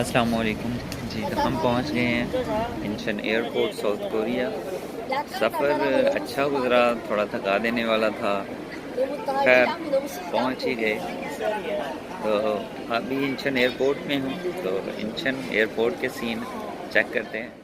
अस्सलाम वालेकुम जी। तो हम पहुंच गए हैं इंचन एयरपोर्ट, साउथ कोरिया। सफ़र अच्छा गुज़रा, थोड़ा थका देने वाला था। खैर पहुंच ही गए। तो अभी इंचन एयरपोर्ट में हूँ, तो इंचन एयरपोर्ट के सीन चेक करते हैं।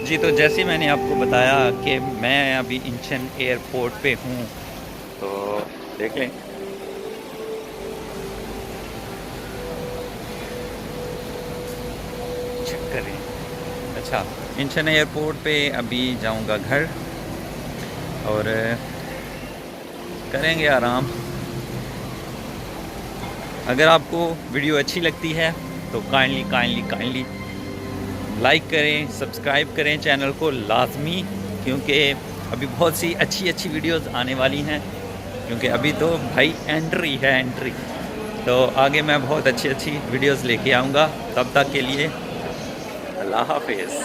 जी, तो जैसे मैंने आपको बताया कि मैं अभी इंचन एयरपोर्ट पे हूँ, तो देख लें। चेक करें। अच्छा, इंचन एयरपोर्ट पे अभी जाऊँगा घर और करेंगे आराम। अगर आपको वीडियो अच्छी लगती है तो काइंडली लाइक करें, सब्सक्राइब करें चैनल को लाजमी, क्योंकि अभी बहुत सी अच्छी वीडियोस आने वाली हैं। क्योंकि अभी तो भाई एंट्री है, एंट्री। तो आगे मैं बहुत अच्छी वीडियोस लेके आऊँगा। तब तक के लिए अल्लाह हाफिज़।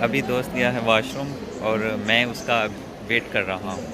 अभी दोस्त गया है वॉशरूम और मैं उसका वेट कर रहा हूँ।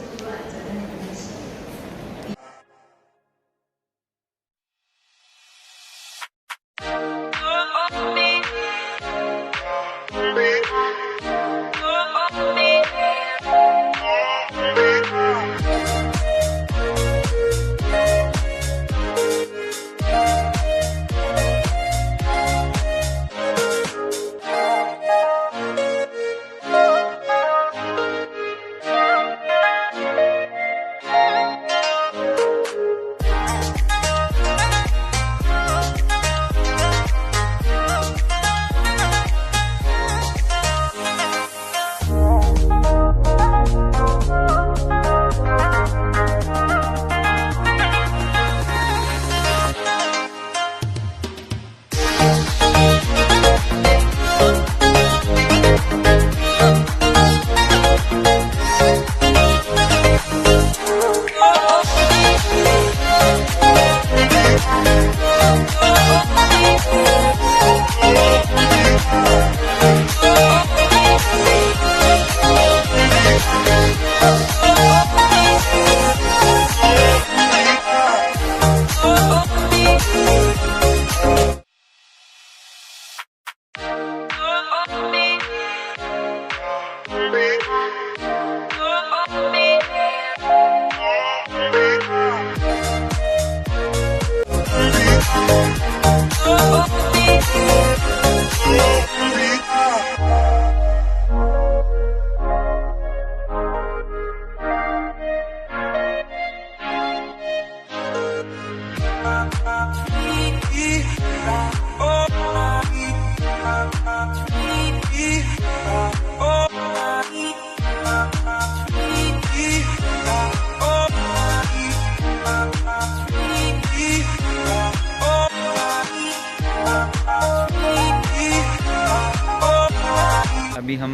अभी हम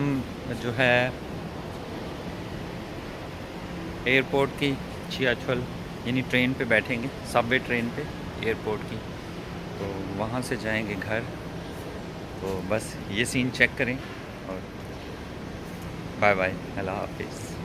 जो है एयरपोर्ट की छियाछल यानी ट्रेन पे बैठेंगे, सबवे ट्रेन पे एयरपोर्ट की, तो वहाँ से जाएंगे घर। तो बस ये सीन चेक करें और बाय बाय, अल्लाह हाफिज़।